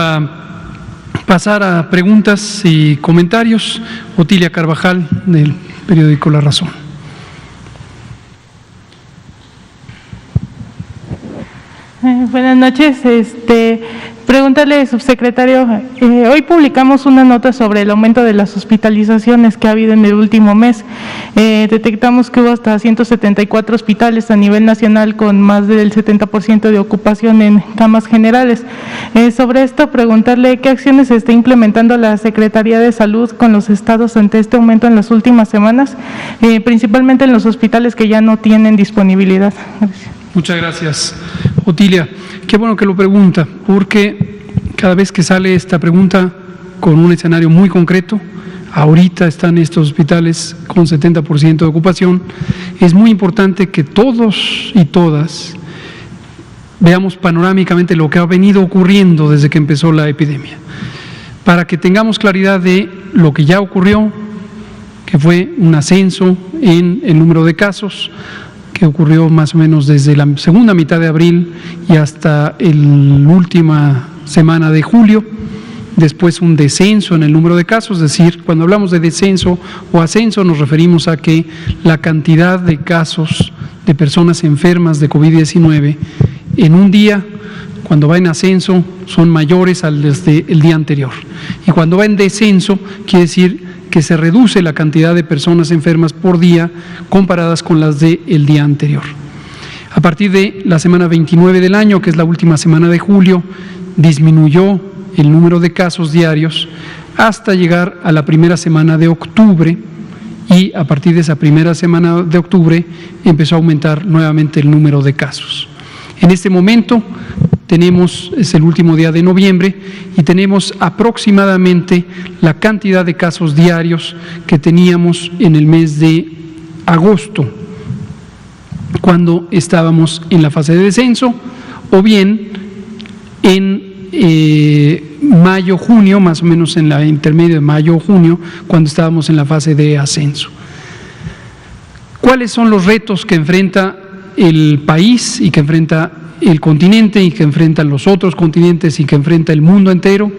A pasar a preguntas y comentarios. Otilia Carvajal, del periódico La Razón. Buenas noches. Preguntarle, subsecretario, hoy publicamos una nota sobre el aumento de las hospitalizaciones que ha habido en el último mes. Detectamos que hubo hasta 174 hospitales a nivel nacional con más del 70% de ocupación en camas generales. Sobre esto, preguntarle qué acciones está implementando la Secretaría de Salud con los estados ante este aumento en las últimas semanas, principalmente en los hospitales que ya no tienen disponibilidad. Gracias. Muchas gracias, Otilia. Qué bueno que lo pregunta, porque cada vez que sale esta pregunta con un escenario muy concreto, ahorita están estos hospitales con 70% de ocupación, es muy importante que todos y todas veamos panorámicamente lo que ha venido ocurriendo desde que empezó la epidemia, para que tengamos claridad de lo que ya ocurrió, que fue un ascenso en el número de casos, que ocurrió más o menos desde la segunda mitad de abril y hasta la última semana de julio. Después un descenso en el número de casos, es decir, cuando hablamos de descenso o ascenso nos referimos a que la cantidad de casos de personas enfermas de COVID-19 en un día, cuando va en ascenso, son mayores al desde el día anterior. Y cuando va en descenso, quiere decir que se reduce la cantidad de personas enfermas por día comparadas con las del día anterior. A partir de la semana 29 del año, que es la última semana de julio, disminuyó el número de casos diarios hasta llegar a la primera semana de octubre, y a partir de esa primera semana de octubre empezó a aumentar nuevamente el número de casos. En este momento es el último día de noviembre y tenemos aproximadamente la cantidad de casos diarios que teníamos en el mes de agosto, cuando estábamos en la fase de descenso, o bien en mayo-junio, más o menos en la intermedio de mayo-junio, cuando estábamos en la fase de ascenso. ¿Cuáles son los retos que enfrenta el país y que enfrenta el continente y que enfrentan los otros continentes y que enfrenta el mundo entero?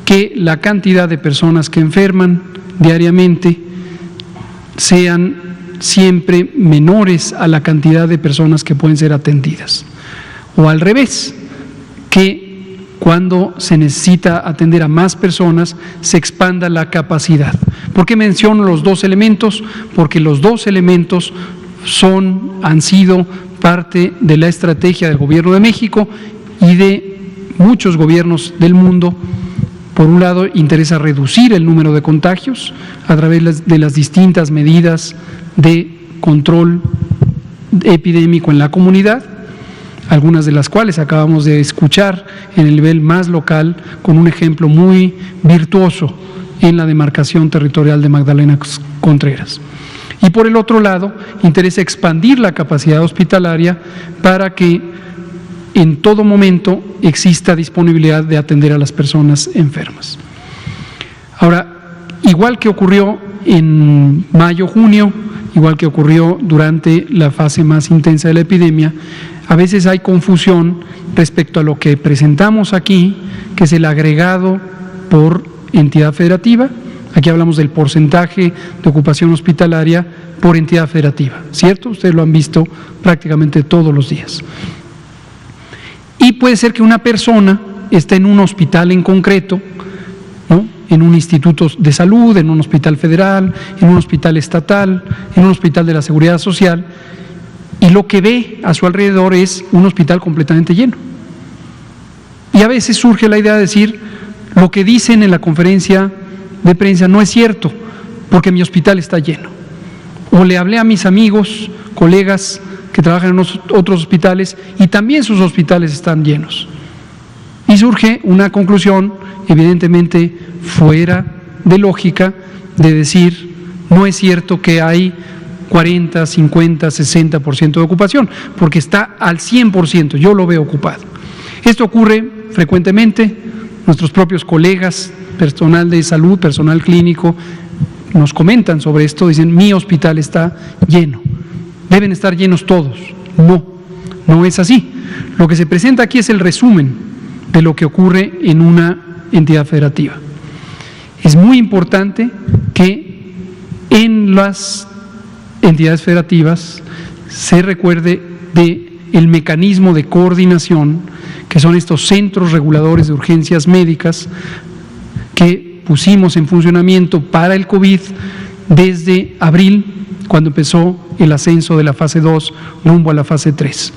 Que la cantidad de personas que enferman diariamente sean siempre menores a la cantidad de personas que pueden ser atendidas. O al revés, que cuando se necesita atender a más personas se expanda la capacidad. ¿Por qué menciono los dos elementos? Porque los dos elementos han sido parte de la estrategia del Gobierno de México y de muchos gobiernos del mundo. Por un lado, interesa reducir el número de contagios a través de las distintas medidas de control epidémico en la comunidad, algunas de las cuales acabamos de escuchar en el nivel más local, con un ejemplo muy virtuoso en la demarcación territorial de Magdalena Contreras. Y por el otro lado, interesa expandir la capacidad hospitalaria para que en todo momento exista disponibilidad de atender a las personas enfermas. Ahora, igual que ocurrió en mayo-junio, igual que ocurrió durante la fase más intensa de la epidemia, a veces hay confusión respecto a lo que presentamos aquí, que es el agregado por entidad federativa. Aquí hablamos del porcentaje de ocupación hospitalaria por entidad federativa, ¿cierto? Ustedes lo han visto prácticamente todos los días. Y puede ser que una persona esté en un hospital en concreto, ¿no?, en un instituto de salud, en un hospital federal, en un hospital estatal, en un hospital de la Seguridad Social, y lo que ve a su alrededor es un hospital completamente lleno. Y a veces surge la idea de decir, lo que dicen en la conferencia de prensa no es cierto, porque mi hospital está lleno. O le hablé a mis amigos, colegas que trabajan en otros hospitales y también sus hospitales están llenos. Y surge una conclusión evidentemente fuera de lógica de decir, no es cierto que hay 40, 50, 60% de ocupación, porque está al 100%, yo lo veo ocupado. Esto ocurre frecuentemente, nuestros propios colegas, personal de salud, personal clínico, nos comentan sobre esto, dicen, mi hospital está lleno, deben estar llenos todos. No, no es así. Lo que se presenta aquí es el resumen de lo que ocurre en una entidad federativa. Es muy importante que en las entidades federativas se recuerde del mecanismo de coordinación, que son estos centros reguladores de urgencias médicas que pusimos en funcionamiento para el COVID desde abril, cuando empezó el ascenso de la fase 2 rumbo a la fase 3.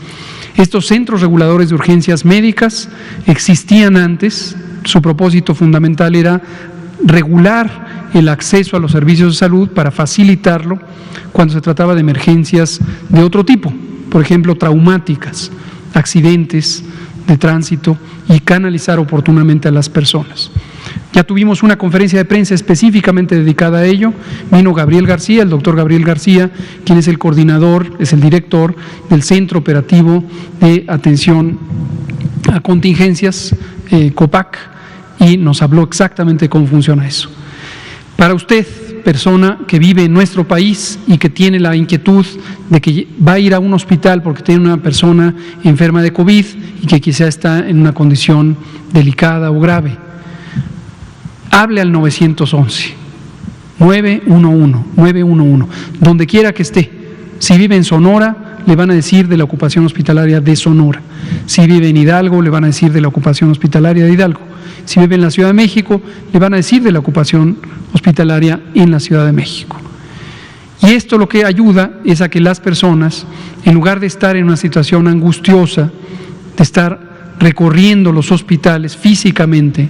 Estos centros reguladores de urgencias médicas existían antes. Su propósito fundamental era regular el acceso a los servicios de salud para facilitarlo cuando se trataba de emergencias de otro tipo, por ejemplo, traumáticas, accidentes de tránsito, y canalizar oportunamente a las personas. Ya tuvimos una conferencia de prensa específicamente dedicada a ello. Vino Gabriel García, el doctor Gabriel García, quien es el coordinador, es el director del Centro Operativo de Atención a Contingencias, COPAC, y nos habló exactamente cómo funciona eso. Para usted, persona que vive en nuestro país y que tiene la inquietud de que va a ir a un hospital porque tiene una persona enferma de COVID y que quizá está en una condición delicada o grave, hable al 911, 911, donde quiera que esté. Si vive en Sonora, le van a decir de la ocupación hospitalaria de Sonora. Si vive en Hidalgo, le van a decir de la ocupación hospitalaria de Hidalgo. Si vive en la Ciudad de México, le van a decir de la ocupación hospitalaria en la Ciudad de México. Y esto lo que ayuda es a que las personas, en lugar de estar en una situación angustiosa, de estar recorriendo los hospitales físicamente,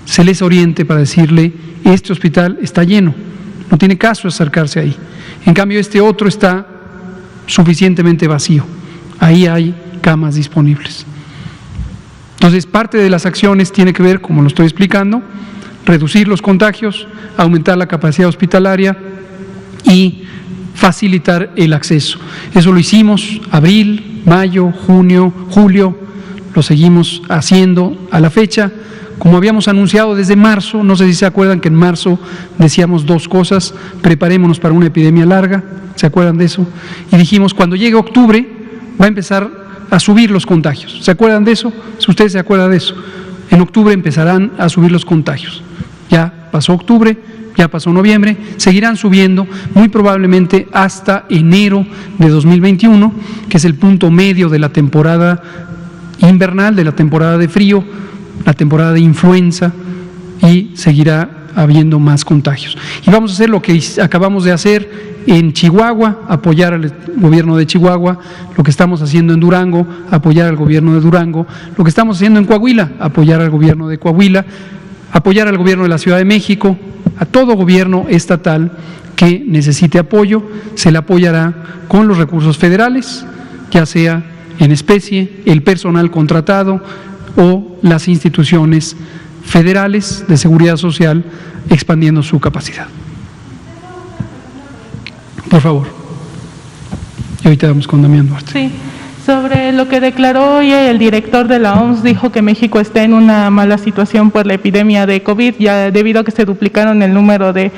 se les oriente para decirle: este hospital está lleno, no tiene caso acercarse ahí. En cambio, este otro está suficientemente vacío, ahí hay camas disponibles. Entonces, parte de las acciones tiene que ver, como lo estoy explicando, reducir los contagios, aumentar la capacidad hospitalaria y facilitar el acceso. Eso lo hicimos abril, mayo, junio, julio, lo seguimos haciendo a la fecha. Como habíamos anunciado desde marzo, no sé si se acuerdan que en marzo decíamos dos cosas: preparémonos para una epidemia larga, ¿se acuerdan de eso? Y dijimos, cuando llegue octubre va a empezar a subir los contagios. ¿Se acuerdan de eso? Si ustedes se acuerdan de eso, en octubre empezarán a subir los contagios. Ya pasó octubre, ya pasó noviembre, seguirán subiendo muy probablemente hasta enero de 2021, que es el punto medio de la temporada invernal, de la temporada de frío, la temporada de influenza, y seguirá habiendo más contagios. Y vamos a hacer lo que acabamos de hacer en Chihuahua, apoyar al gobierno de Chihuahua, lo que estamos haciendo en Durango, apoyar al gobierno de Durango, lo que estamos haciendo en Coahuila, apoyar al gobierno de Coahuila, apoyar al gobierno de la Ciudad de México, a todo gobierno estatal que necesite apoyo, se le apoyará con los recursos federales, ya sea en especie, el personal contratado o las instituciones federales de seguridad social expandiendo su capacidad. Por favor. Y ahorita vamos con Damián Duarte. Sí, sobre lo que declaró hoy el director de la OMS, dijo que México está en una mala situación por la epidemia de COVID, ya debido a que se duplicaron el número de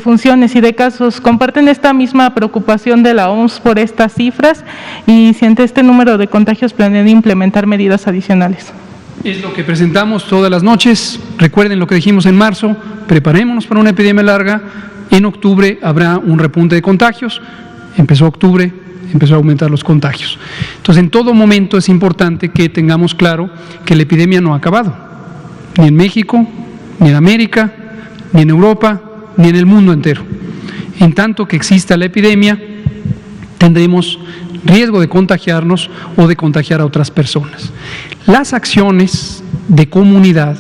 funciones y de casos. ¿Comparten esta misma preocupación de la OMS por estas cifras? Y si ante este número de contagios planean implementar medidas adicionales. Es lo que presentamos todas las noches. Recuerden lo que dijimos en marzo: preparémonos para una epidemia larga. En octubre habrá un repunte de contagios. Empezó octubre, empezó a aumentar los contagios. Entonces, en todo momento es importante que tengamos claro que la epidemia no ha acabado, ni en México, ni en América, ni en Europa, ni en el mundo entero. En tanto que exista la epidemia, tendremos riesgo de contagiarnos o de contagiar a otras personas. Las acciones de comunidad,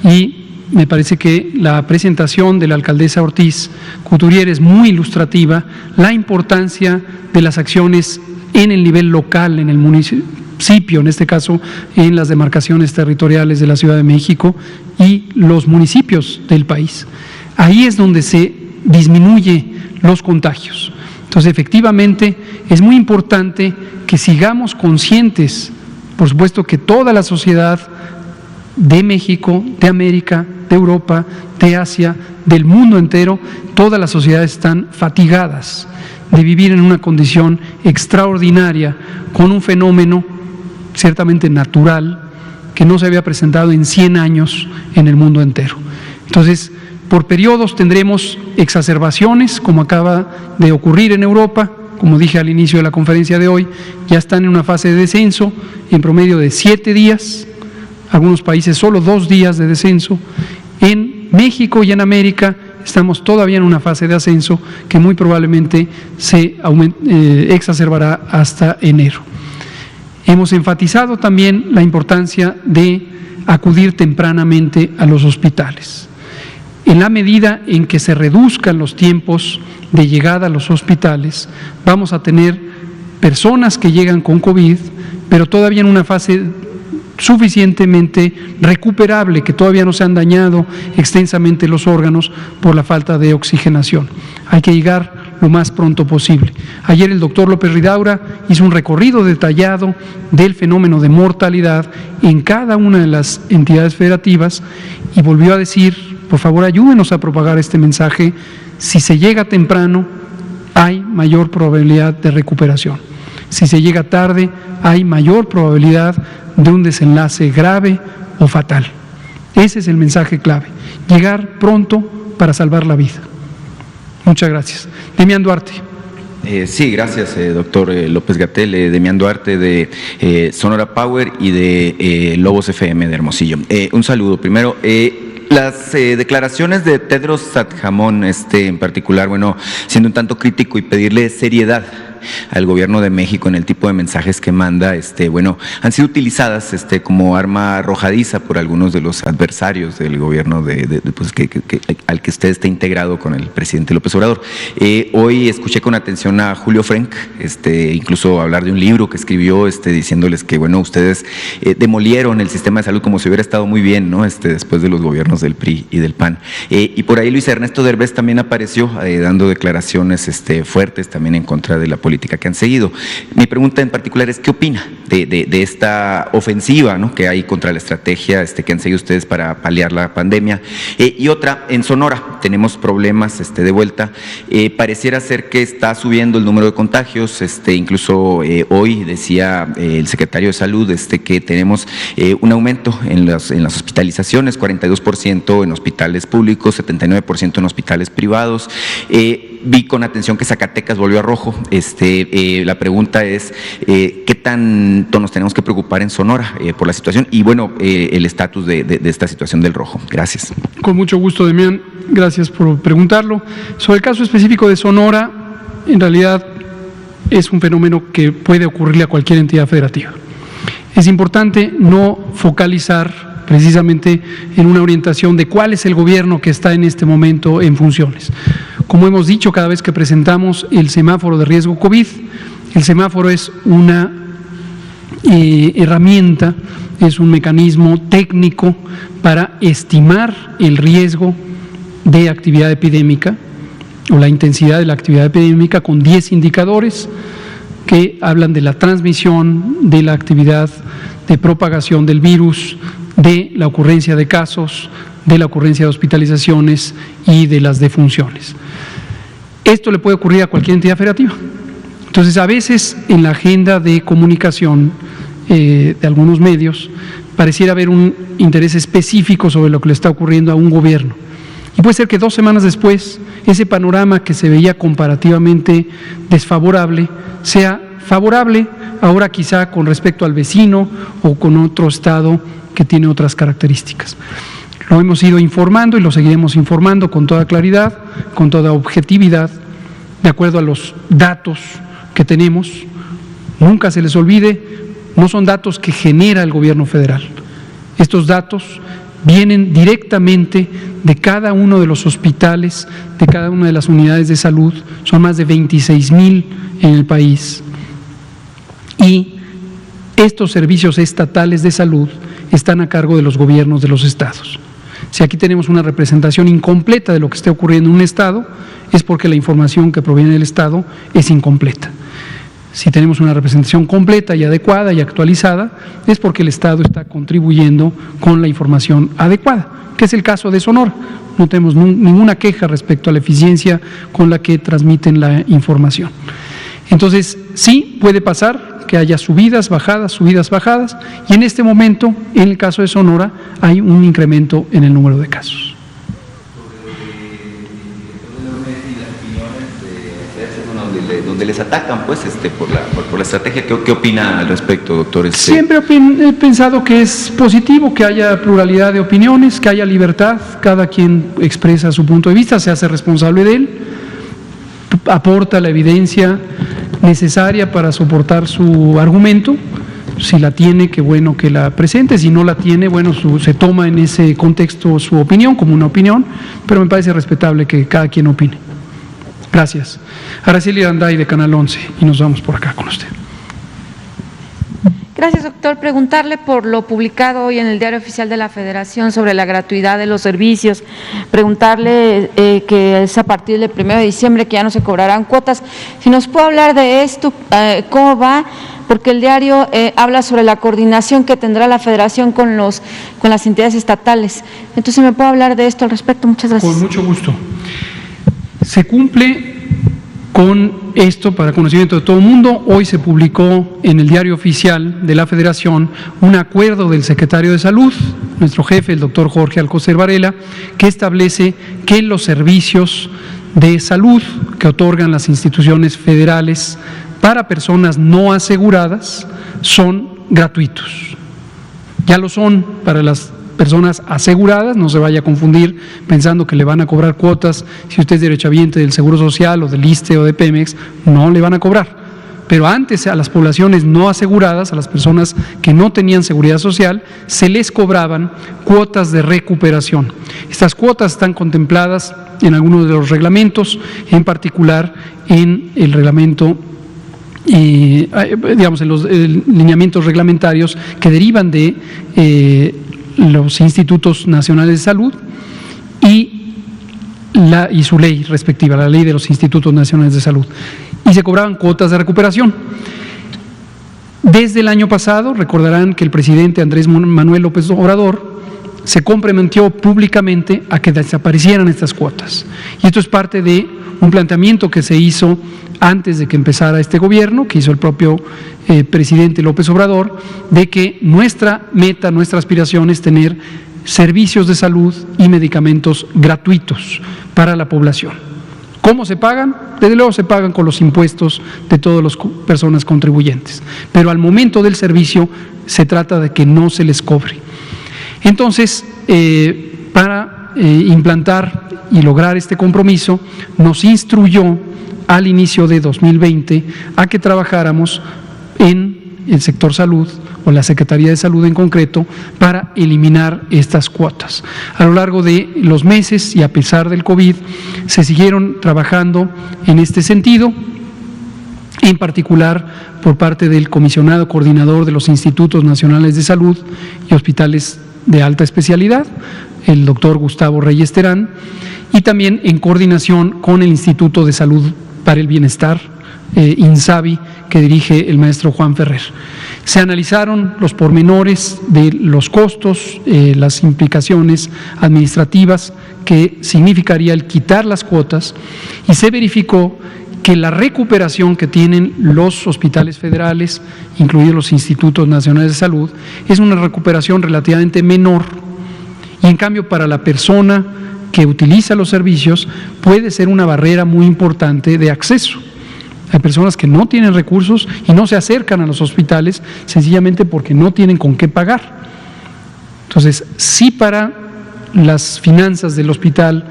y me parece que la presentación de la alcaldesa Ortiz Couturier es muy ilustrativa, la importancia de las acciones en el nivel local, en el municipio, en este caso en las demarcaciones territoriales de la Ciudad de México y los municipios del país. Ahí es donde se disminuye los contagios. Entonces, efectivamente, es muy importante que sigamos conscientes, por supuesto, que toda la sociedad de México, de América, de Europa, de Asia, del mundo entero, todas las sociedades están fatigadas de vivir en una condición extraordinaria, con un fenómeno ciertamente natural que no se había presentado en 100 años en el mundo entero. Entonces, por periodos tendremos exacerbaciones, como acaba de ocurrir en Europa. Como dije al inicio de la conferencia de hoy, ya están en una fase de descenso, en promedio de 7 días, algunos países solo 2 días de descenso. En México y en América estamos todavía en una fase de ascenso que muy probablemente se exacerbará hasta enero. Hemos enfatizado también la importancia de acudir tempranamente a los hospitales. En la medida en que se reduzcan los tiempos de llegada a los hospitales, vamos a tener personas que llegan con COVID, pero todavía en una fase suficientemente recuperable, que todavía no se han dañado extensamente los órganos por la falta de oxigenación. Hay que llegar lo más pronto posible. Ayer el doctor López Ridaura hizo un recorrido detallado del fenómeno de mortalidad en cada una de las entidades federativas y volvió a decir: por favor, ayúdenos a propagar este mensaje. Si se llega temprano, hay mayor probabilidad de recuperación. Si se llega tarde, hay mayor probabilidad de un desenlace grave o fatal. Ese es el mensaje clave: llegar pronto para salvar la vida. Muchas gracias. Demián Duarte. Sí, gracias, doctor López-Gatell. Demián Duarte de Sonora Power y de Lobos FM de Hermosillo. Un saludo. Primero, las declaraciones de Tedros Adhanom, en particular, bueno, siendo un tanto crítico y pedirle seriedad al gobierno de México en el tipo de mensajes que manda, bueno, han sido utilizadas como arma arrojadiza por algunos de los adversarios del gobierno pues, al que usted está integrado con el presidente López Obrador. Hoy escuché con atención a Julio Frenk, incluso hablar de un libro que escribió, diciéndoles que, bueno, ustedes demolieron el sistema de salud como si hubiera estado muy bien, ¿no? Después de los gobiernos del PRI y del PAN. Y por ahí Luis Ernesto Derbez también apareció dando declaraciones fuertes también en contra de la política que han seguido. Mi pregunta en particular es: ¿qué opina de esta ofensiva, ¿no?, que hay contra la estrategia que han seguido ustedes para paliar la pandemia? Y otra, en Sonora tenemos problemas de vuelta. Pareciera ser que está subiendo el número de contagios. Incluso hoy decía el secretario de Salud que tenemos un aumento en las hospitalizaciones, 42% en hospitales públicos, 79% en hospitales privados. Vi con atención que Zacatecas volvió a rojo. La pregunta es: ¿qué tanto nos tenemos que preocupar en Sonora por la situación y, bueno, el estatus de esta situación del rojo? Gracias. Con mucho gusto, Demián. Gracias por preguntarlo. Sobre el caso específico de Sonora, en realidad es un fenómeno que puede ocurrirle a cualquier entidad federativa. Es importante no focalizar precisamente en una orientación de cuál es el gobierno que está en este momento en funciones. Como hemos dicho cada vez que presentamos el semáforo de riesgo COVID, el semáforo es una herramienta, es un mecanismo técnico para estimar el riesgo de actividad epidémica o la intensidad de la actividad epidémica con 10 indicadores que hablan de la transmisión, de la actividad de propagación del virus, de la ocurrencia de casos, de la ocurrencia de hospitalizaciones y de las defunciones. Esto le puede ocurrir a cualquier entidad federativa. Entonces, a veces en la agenda de comunicación de algunos medios pareciera haber un interés específico sobre lo que le está ocurriendo a un gobierno. Y puede ser que 2 semanas después, ese panorama que se veía comparativamente desfavorable sea favorable, ahora quizá con respecto al vecino o con otro estado que tiene otras características. Lo hemos ido informando y lo seguiremos informando con toda claridad, con toda objetividad, de acuerdo a los datos que tenemos. Nunca se les olvide, no son datos que genera el gobierno federal. Estos datos vienen directamente de cada uno de los hospitales, de cada una de las unidades de salud. Son más de 26,000 en el país. Y estos servicios estatales de salud están a cargo de los gobiernos de los estados. Si aquí tenemos una representación incompleta de lo que esté ocurriendo en un estado, es porque la información que proviene del estado es incompleta. Si tenemos una representación completa y adecuada y actualizada, es porque el estado está contribuyendo con la información adecuada, que es el caso de Sonora. No tenemos ninguna queja respecto a la eficiencia con la que transmiten la información. Entonces, sí puede pasar que haya subidas, bajadas, y en este momento, en el caso de Sonora, hay un incremento en el número de casos. Donde les atacan, pues, por la estrategia. ¿Qué opina al respecto, doctor? Siempre he pensado que es positivo que haya pluralidad de opiniones, que haya libertad, cada quien expresa su punto de vista, se hace responsable de él, aporta la evidencia necesaria para soportar su argumento. Si la tiene, qué bueno que la presente; si no la tiene, bueno, se toma en ese contexto su opinión como una opinión, pero me parece respetable que cada quien opine. Gracias. Araceli Aranday, de Canal 11, y nos vamos por acá con usted. Gracias, doctor. Preguntarle por lo publicado hoy en el Diario Oficial de la Federación sobre la gratuidad de los servicios. Preguntarle que es a partir del 1 de diciembre que ya no se cobrarán cuotas. Si nos puede hablar de esto, cómo va, porque el diario habla sobre la coordinación que tendrá la Federación con las entidades estatales. Entonces, ¿me puede hablar de esto al respecto? Muchas gracias. Con mucho gusto. Se cumple con esto para conocimiento de todo el mundo. Hoy se publicó en el Diario Oficial de la Federación un acuerdo del secretario de Salud, nuestro jefe, el doctor Jorge Alcocer Varela, que establece que los servicios de salud que otorgan las instituciones federales para personas no aseguradas son gratuitos. Ya lo son para las personas aseguradas, no se vaya a confundir pensando que le van a cobrar cuotas. Si usted es derechohabiente del Seguro Social o del ISSSTE o de Pemex, no le van a cobrar. Pero antes, a las poblaciones no aseguradas, a las personas que no tenían seguridad social, se les cobraban cuotas de recuperación. Estas cuotas están contempladas en algunos de los reglamentos, en particular en el reglamento, digamos, en los lineamientos reglamentarios que derivan de los institutos nacionales de salud y su ley respectiva, la ley de los institutos nacionales de salud, y se cobraban cuotas de recuperación. Desde el año pasado, recordarán que el presidente Andrés Manuel López Obrador se comprometió públicamente a que desaparecieran estas cuotas, y esto es parte de un planteamiento que se hizo antes de que empezara este gobierno, que hizo el propio presidente López Obrador, de que nuestra meta, nuestra aspiración es tener servicios de salud y medicamentos gratuitos para la población. ¿Cómo se pagan? Desde luego se pagan con los impuestos de todas las personas contribuyentes, pero al momento del servicio se trata de que no se les cobre. Entonces, para implantar y lograr este compromiso, nos instruyó al inicio de 2020 a que trabajáramos en el sector salud, o la Secretaría de Salud en concreto, para eliminar estas cuotas. A lo largo de los meses y a pesar del COVID, se siguieron trabajando en este sentido, en particular por parte del comisionado coordinador de los Institutos Nacionales de Salud y Hospitales de Alta Especialidad, el doctor Gustavo Reyes Terán, y también en coordinación con el Instituto de Salud para el Bienestar, INSABI, que dirige el maestro Juan Ferrer. Se analizaron los pormenores de los costos, las implicaciones administrativas que significaría el quitar las cuotas, y se verificó que la recuperación que tienen los hospitales federales, incluidos los institutos nacionales de salud, es una recuperación relativamente menor, y en cambio para la persona que utiliza los servicios puede ser una barrera muy importante de acceso. Hay personas que no tienen recursos y no se acercan a los hospitales sencillamente porque no tienen con qué pagar. Entonces, sí, para las finanzas del hospital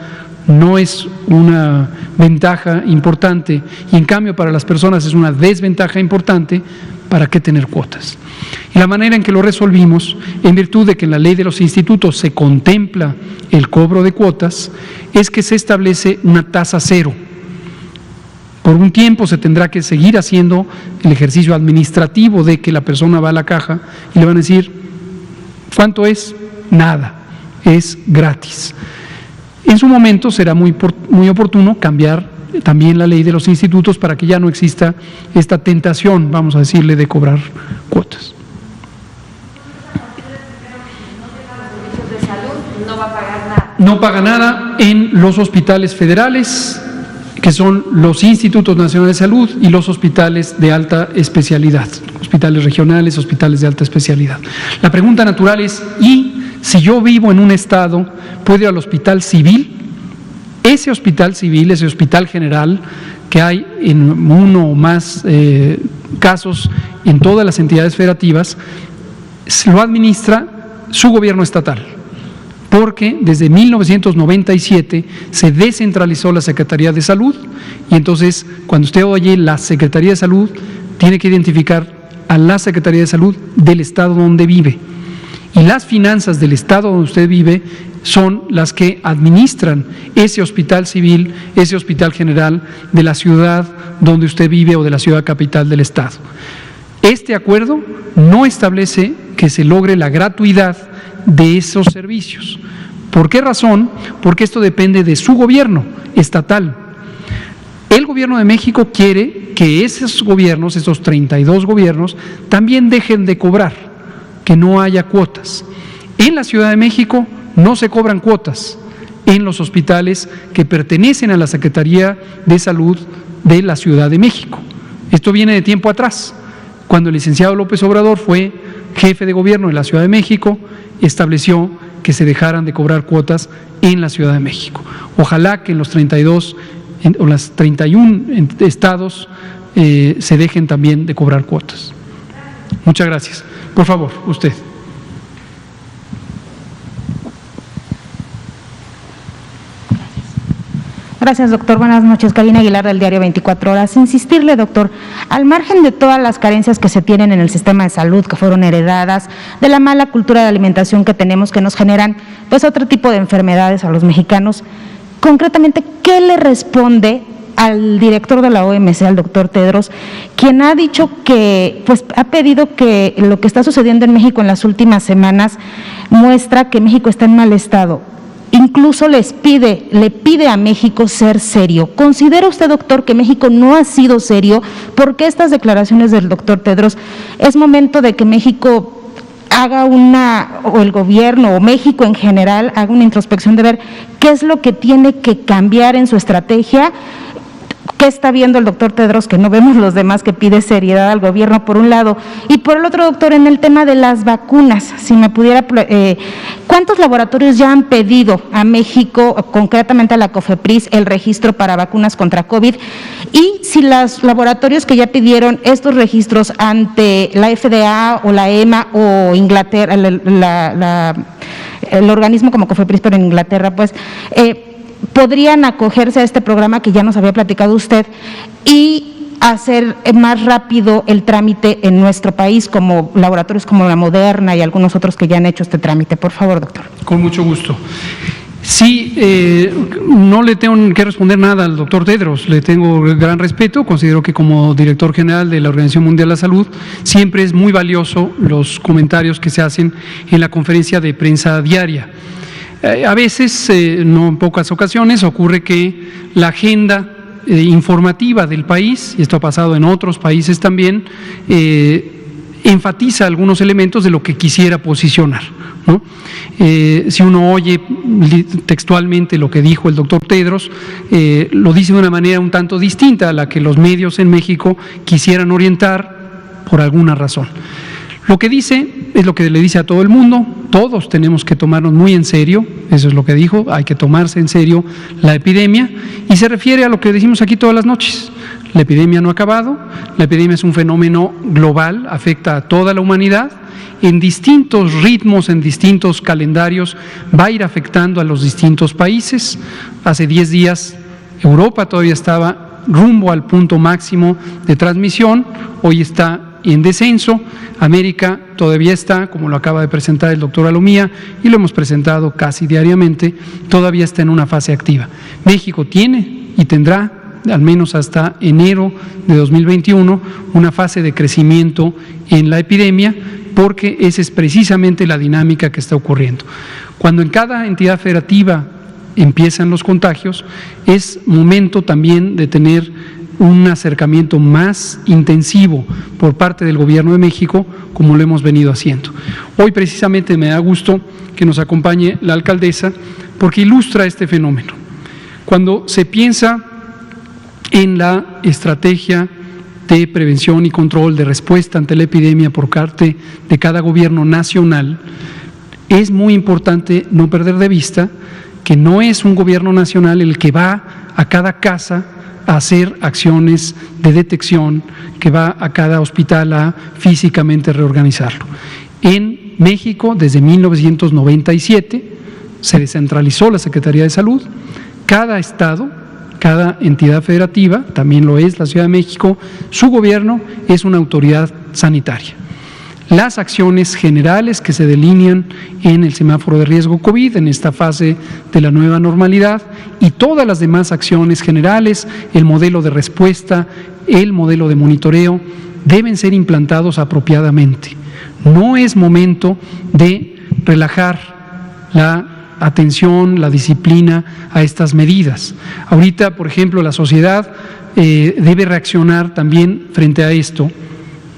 no es una ventaja importante, y en cambio para las personas es una desventaja importante. ¿Para qué tener cuotas? Y la manera en que lo resolvimos, en virtud de que en la ley de los institutos se contempla el cobro de cuotas, es que se establece una tasa cero. Por un tiempo se tendrá que seguir haciendo el ejercicio administrativo de que la persona va a la caja y le van a decir, ¿cuánto es? Nada, es gratis. En su momento será muy oportuno cambiar también la ley de los institutos para que ya no exista esta tentación, vamos a decirle, de cobrar cuotas. No va a pagar nada. No paga nada en los hospitales federales que son los Institutos Nacionales de Salud y los hospitales de alta especialidad, hospitales regionales, hospitales de alta especialidad. La pregunta natural es, ¿y si yo vivo en un estado, puedo ir al hospital civil? Ese hospital civil, ese hospital general que hay en uno o más casos en todas las entidades federativas, lo administra su gobierno estatal, porque desde 1997 se descentralizó la Secretaría de Salud y entonces cuando usted oye la Secretaría de Salud tiene que identificar a la Secretaría de Salud del estado donde vive y las finanzas del estado donde usted vive son las que administran ese hospital civil, ese hospital general de la ciudad donde usted vive o de la ciudad capital del estado. Este acuerdo no establece que se logre la gratuidad de esos servicios. ¿Por qué razón? Porque esto depende de su gobierno estatal. El gobierno de México quiere que esos gobiernos, esos 32 gobiernos, también dejen de cobrar, que no haya cuotas. En la Ciudad de México no se cobran cuotas en los hospitales que pertenecen a la Secretaría de Salud de la Ciudad de México. Esto viene de tiempo atrás, cuando el licenciado López Obrador fue jefe de gobierno de la Ciudad de México, estableció que se dejaran de cobrar cuotas en la Ciudad de México. Ojalá que en los 32 o las 31 estados se dejen también de cobrar cuotas. Muchas gracias. Por favor, usted. Gracias, doctor. Buenas noches. Karina Aguilar, del diario 24 Horas. Insistirle, doctor, al margen de todas las carencias que se tienen en el sistema de salud, que fueron heredadas, de la mala cultura de alimentación que tenemos, que nos generan pues otro tipo de enfermedades a los mexicanos, concretamente, ¿qué le responde al director de la OMS, al doctor Tedros, quien ha dicho que, pues ha pedido que lo que está sucediendo en México en las últimas semanas muestra que México está en mal estado? Incluso le pide a México ser serio. ¿Considera usted, doctor, que México no ha sido serio? ¿Por qué estas declaraciones del doctor Tedros? Es momento de que México haga o el gobierno, o México en general, haga una introspección de ver qué es lo que tiene que cambiar en su estrategia. ¿Qué está viendo el doctor Tedros que no vemos los demás, que pide seriedad al gobierno por un lado? Y por el otro, doctor, en el tema de las vacunas, si me pudiera, ¿cuántos laboratorios ya han pedido a México, concretamente a la COFEPRIS, el registro para vacunas contra COVID? Y si los laboratorios que ya pidieron estos registros ante la FDA o la EMA o Inglaterra, el organismo como COFEPRIS, pero en Inglaterra, pues, podrían acogerse a este programa que ya nos había platicado usted y hacer más rápido el trámite en nuestro país, como laboratorios como la Moderna y algunos otros que ya han hecho este trámite. Por favor, doctor. Con mucho gusto. Sí, no le tengo que responder nada al doctor Tedros, le tengo gran respeto, considero que como director general de la Organización Mundial de la Salud siempre es muy valioso los comentarios que se hacen en la conferencia de prensa diaria. A veces, no en pocas ocasiones, ocurre que la agenda informativa del país, y esto ha pasado en otros países también, enfatiza algunos elementos de lo que quisiera posicionar, ¿no? Si uno oye textualmente lo que dijo el doctor Tedros, lo dice de una manera un tanto distinta a la que los medios en México quisieran orientar por alguna razón. Lo que dice es lo que le dice a todo el mundo, todos tenemos que tomarnos muy en serio, eso es lo que dijo, hay que tomarse en serio la epidemia, y se refiere a lo que decimos aquí todas las noches. La epidemia no ha acabado, la epidemia es un fenómeno global, afecta a toda la humanidad, en distintos ritmos, en distintos calendarios, va a ir afectando a los distintos países. Hace 10 días Europa todavía estaba rumbo al punto máximo de transmisión, hoy está en descenso. América todavía está, como lo acaba de presentar el doctor Alomía, y lo hemos presentado casi diariamente, todavía está en una fase activa. México tiene y tendrá, al menos hasta enero de 2021, una fase de crecimiento en la epidemia, porque esa es precisamente la dinámica que está ocurriendo. Cuando en cada entidad federativa empiezan los contagios, es momento también de tener un acercamiento más intensivo por parte del Gobierno de México, como lo hemos venido haciendo. Hoy precisamente me da gusto que nos acompañe la alcaldesa, porque ilustra este fenómeno. Cuando se piensa en la estrategia de prevención y control de respuesta ante la epidemia por parte de cada gobierno nacional, es muy importante no perder de vista que no es un gobierno nacional el que va a cada casa a hacer acciones de detección, que va a cada hospital a físicamente reorganizarlo. En México, desde 1997, se descentralizó la Secretaría de Salud. Cada estado, cada entidad federativa, también lo es la Ciudad de México, su gobierno es una autoridad sanitaria. Las acciones generales que se delinean en el semáforo de riesgo COVID, en esta fase de la nueva normalidad, y todas las demás acciones generales, el modelo de respuesta, el modelo de monitoreo, deben ser implantados apropiadamente. No es momento de relajar la atención, la disciplina a estas medidas. Ahorita, por ejemplo, la sociedad debe reaccionar también frente a esto.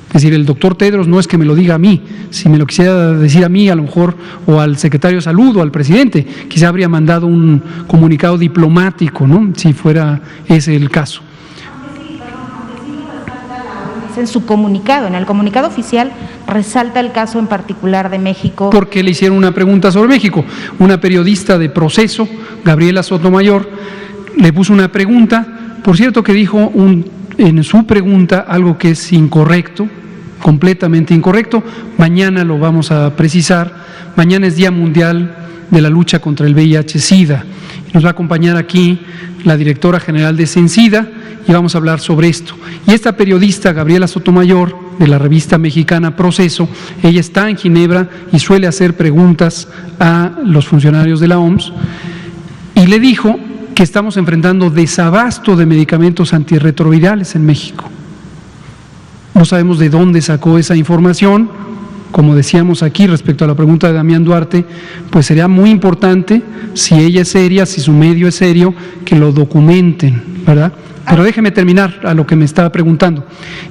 Es decir, el doctor Tedros no es que me lo diga a mí, si me lo quisiera decir a mí, a lo mejor, o al secretario de Salud o al presidente, quizá habría mandado un comunicado diplomático, ¿no?, si fuera ese el caso. En su comunicado, en el comunicado oficial, resalta el caso en particular de México. Porque le hicieron una pregunta sobre México. Una periodista de Proceso, Gabriela Sotomayor, le puso una pregunta, por cierto que dijo en su pregunta algo que es incorrecto, completamente incorrecto. Mañana lo vamos a precisar. Mañana es Día Mundial de la Lucha contra el VIH-Sida. Nos va a acompañar aquí la directora general de CENSIDA y vamos a hablar sobre esto. Y esta periodista, Gabriela Sotomayor, de la revista mexicana Proceso, ella está en Ginebra y suele hacer preguntas a los funcionarios de la OMS, y le dijo que estamos enfrentando desabasto de medicamentos antirretrovirales en México. No sabemos de dónde sacó esa información. Como decíamos aquí respecto a la pregunta de Damián Duarte, pues sería muy importante, si ella es seria, si su medio es serio, que lo documenten, ¿verdad? Pero déjeme terminar a lo que me estaba preguntando.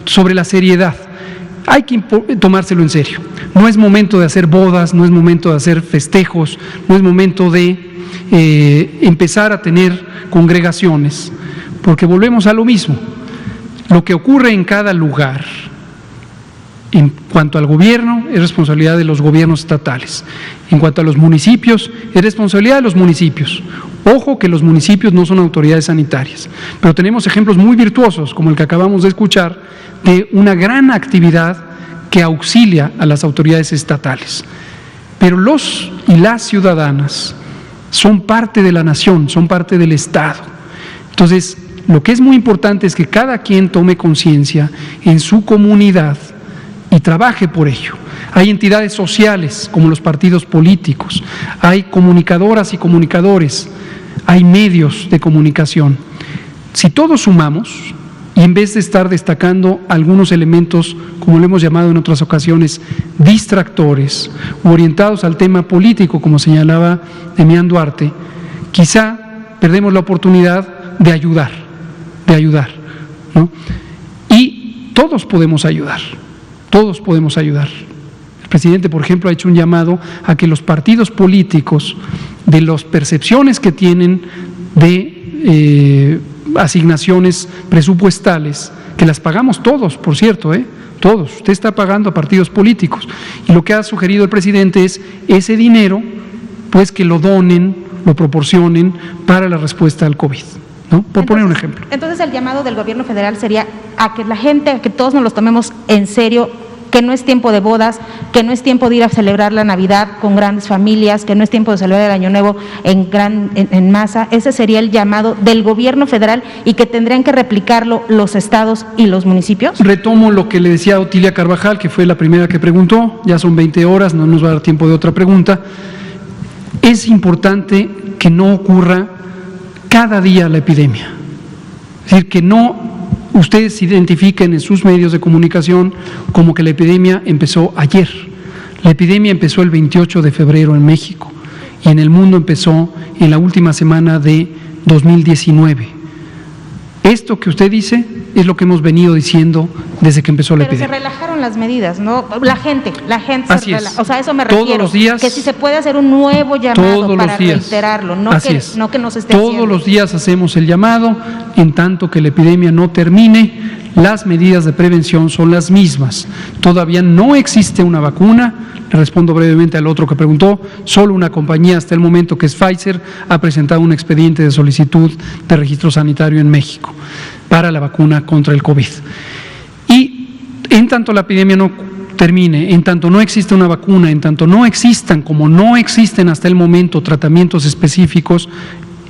Sobre la seriedad, hay que tomárselo en serio. No es momento de hacer bodas, no es momento de hacer festejos, no es momento de empezar a tener congregaciones, porque volvemos a lo mismo. Lo que ocurre en cada lugar, en cuanto al gobierno, es responsabilidad de los gobiernos estatales. En cuanto a los municipios, es responsabilidad de los municipios. Ojo que los municipios no son autoridades sanitarias, pero tenemos ejemplos muy virtuosos, como el que acabamos de escuchar, de una gran actividad que auxilia a las autoridades estatales. Pero los y las ciudadanas son parte de la nación, son parte del Estado. Entonces, lo que es muy importante es que cada quien tome conciencia en su comunidad y trabaje por ello. Hay entidades sociales como los partidos políticos, hay comunicadoras y comunicadores, hay medios de comunicación. Si todos sumamos, y en vez de estar destacando algunos elementos, como lo hemos llamado en otras ocasiones, distractores, u orientados al tema político, como señalaba Damián Duarte, quizá perdemos la oportunidad de ayudar, ¿no? Y todos podemos ayudar. Todos podemos ayudar. El presidente, por ejemplo, ha hecho un llamado a que los partidos políticos, de las percepciones que tienen de asignaciones presupuestales, que las pagamos todos, por cierto, todos. Usted está pagando a partidos políticos. Y lo que ha sugerido el presidente es ese dinero, pues que lo donen, lo proporcionen para la respuesta al COVID, ¿no? Por poner un ejemplo. Entonces el llamado del gobierno federal sería a que la gente, a que todos nos los tomemos en serio, que no es tiempo de bodas, que no es tiempo de ir a celebrar la Navidad con grandes familias, que no es tiempo de celebrar el Año Nuevo en masa. Ese sería el llamado del gobierno federal y que tendrían que replicarlo los estados y los municipios. Retomo lo que le decía Otilia Carvajal, que fue la primera que preguntó, ya son 20 horas, no nos va a dar tiempo de otra pregunta. Es importante que no ocurra cada día la epidemia, es decir, que no ustedes identifiquen en sus medios de comunicación como que la epidemia empezó ayer. La epidemia empezó el 28 de febrero en México y en el mundo empezó en la última semana de 2019. Esto que usted dice es lo que hemos venido diciendo desde que empezó la epidemia. Pero se relajaron las medidas, ¿no? La gente Así es. o sea, a eso me Todos refiero. los días, que si se puede hacer un nuevo llamado para reiterarlo, no Así que, es. no que nos esté Todos haciendo. los días hacemos el llamado, en tanto que la epidemia no termine, las medidas de prevención son las mismas. Todavía no existe una vacuna. Le respondo brevemente al otro que preguntó. Solo una compañía hasta el momento, que es Pfizer, ha presentado un expediente de solicitud de registro sanitario en México para la vacuna contra el COVID. Y en tanto la epidemia no termine, en tanto no existe una vacuna, en tanto no existan, como no existen hasta el momento, tratamientos específicos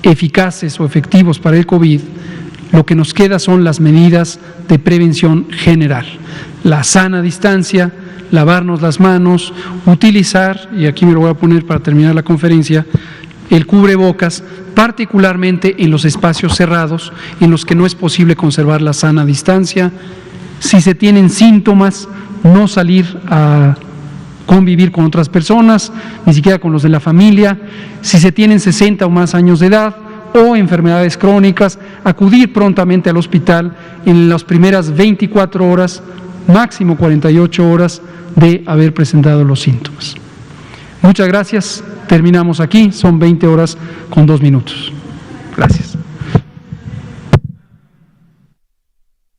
eficaces o efectivos para el COVID, lo que nos queda son las medidas de prevención general. La sana distancia, lavarnos las manos, utilizar, y aquí me lo voy a poner para terminar la conferencia, el cubrebocas, particularmente en los espacios cerrados en los que no es posible conservar la sana distancia. Si se tienen síntomas, no salir a convivir con otras personas, ni siquiera con los de la familia. Si se tienen 60 o más años de edad o enfermedades crónicas, acudir prontamente al hospital en las primeras 24 horas, máximo 48 horas de haber presentado los síntomas. Muchas gracias. Terminamos aquí. Son 20 horas con 2 minutos. Gracias.